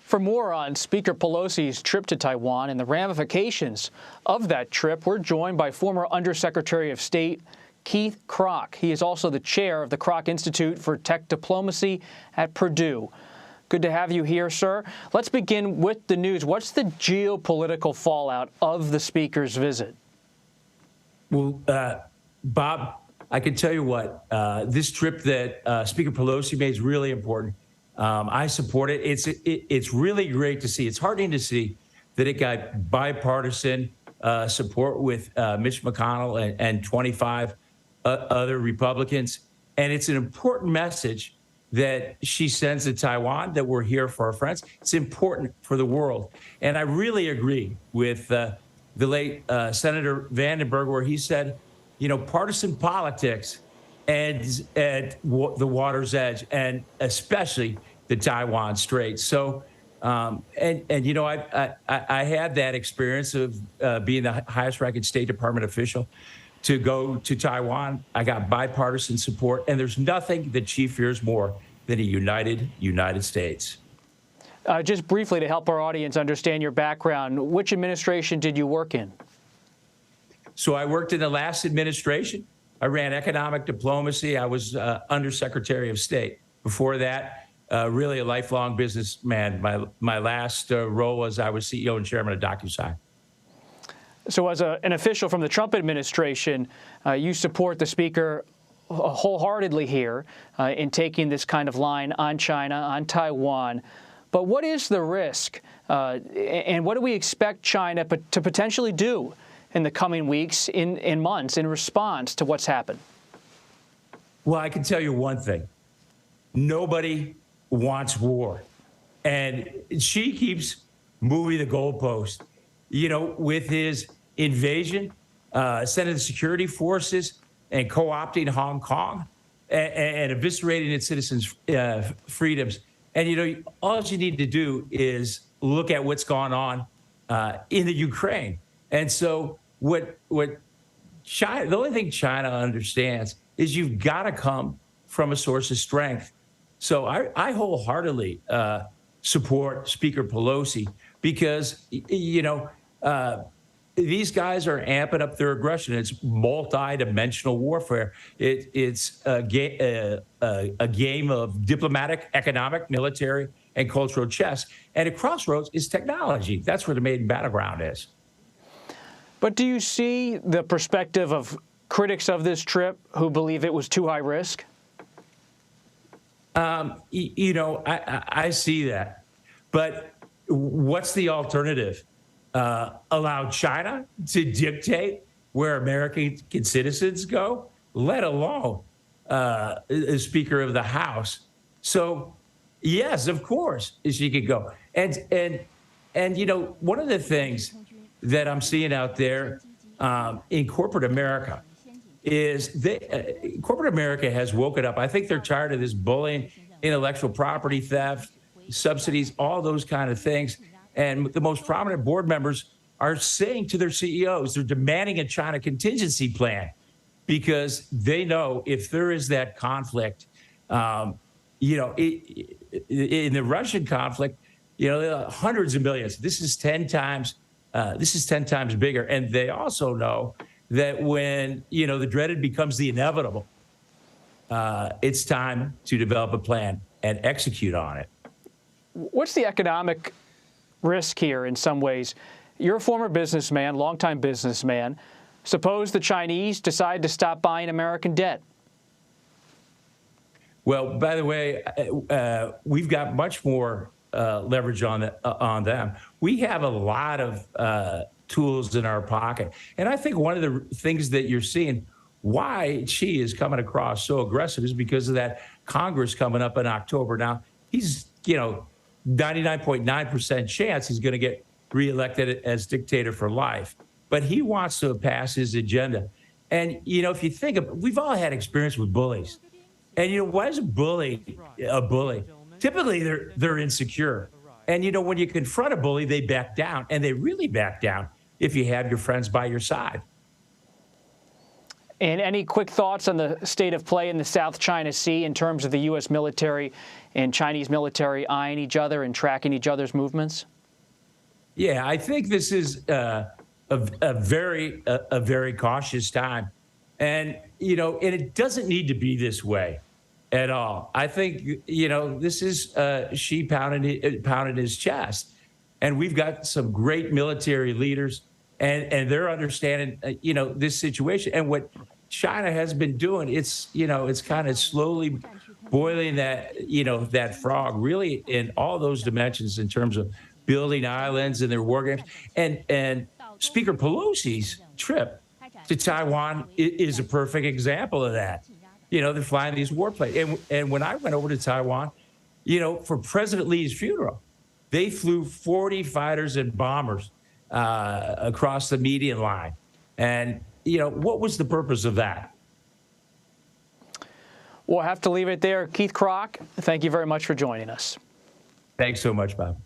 For more on Speaker Pelosi's trip to Taiwan and the ramifications of that trip, we're joined by former Undersecretary of State Keith Krach. He is also the chair of the Krach Institute for Tech Diplomacy at Purdue. Good to have you here, sir. Let's begin with the news. What's the geopolitical fallout of the speaker's visit? Well, Bob, I can tell you what, this trip that Speaker Pelosi made is really important. I support it. It's really great to see. It's heartening to see that it got bipartisan support with Mitch McConnell and 25 other Republicans. And it's an important message that she sends to Taiwan, that we're here for our friends. It's important for the world. And I really agree with the late Senator Vandenberg, where he said, you know, partisan politics and at the water's edge, and especially the Taiwan Strait. So, you know, I had that experience of being the highest-ranking State Department official to go to Taiwan. I got bipartisan support, and there's nothing that she fears more than a united United States. Just briefly, to help our audience understand your background, which administration did you work in? So I worked in the last administration. I ran economic diplomacy. I was Undersecretary of State. Before that, really a lifelong businessman. My last role was I was CEO and chairman of DocuSign. So as an official from the Trump administration, you support the speaker wholeheartedly here in taking this kind of line on China, on Taiwan. But what is the risk, and what do we expect China to potentially do in the coming weeks, in months, in response to what's happened? Well, I can tell you one thing. Nobody wants war. And Xi keeps moving the goalpost. You know, with his invasion, sending the security forces and co-opting Hong Kong and eviscerating its citizens' freedoms. And, you know, all you need to do is look at what's gone on in the Ukraine. And so what China, the only thing China understands is you've got to come from a source of strength. So I wholeheartedly support Speaker Pelosi because, you know, these guys are amping up their aggression. It's multi-dimensional warfare. It's a game of diplomatic, economic, military, and cultural chess. And at crossroads is technology. That's where the main battleground is. But do you see the perspective of critics of this trip who believe it was too high risk? You know, I see that. But what's the alternative? Allow China to dictate where American citizens go, let alone the Speaker of the House. So, yes, of course, she could go. And you know, one of the things that I'm seeing out there in corporate America is corporate America has woken up. I think they're tired of this bullying, intellectual property theft, subsidies, all those kind of things. And the most prominent board members are saying to their CEOs, they're demanding a China contingency plan because they know if there is that conflict, you know, in the Russian conflict, you know, hundreds of millions. This is 10 times bigger. And they also know that when, you know, the dreaded becomes the inevitable, it's time to develop a plan and execute on it. What's the economic risk here in some ways? You're a former businessman, longtime businessman. Suppose the Chinese decide to stop buying American debt. Well, by the way, we've got much more leverage on them. We have a lot of tools in our pocket. And I think one of the things that you're seeing why Xi is coming across so aggressive is because of that Congress coming up in October. Now, he's, you know, 99.9% chance he's going to get reelected as dictator for life. But he wants to pass his agenda. And, you know, if you think of it, we've all had experience with bullies. And, you know, why is a bully a bully? Typically, they're insecure. And, you know, when you confront a bully, they back down. And they really back down if you have your friends by your side. And any quick thoughts on the state of play in the South China Sea in terms of the U.S. military and Chinese military eyeing each other and tracking each other's movements? Yeah, I think this is a very cautious time. And, and it doesn't need to be this way at all. I think, this is Xi pounding his chest. And we've got some great military leaders, and they're understanding, this situation. And what China has been doing, it's kind of slowly boiling that frog, really, in all those dimensions in terms of building islands and their war games. And Speaker Pelosi's trip to Taiwan is a perfect example of that. They're flying these warplanes. And when I went over to Taiwan, for President Lee's funeral, they flew 40 fighters and bombers across the median line. And, what was the purpose of that? We'll have to leave it there. Keith Krach, thank you very much for joining us. Thanks so much, Bob.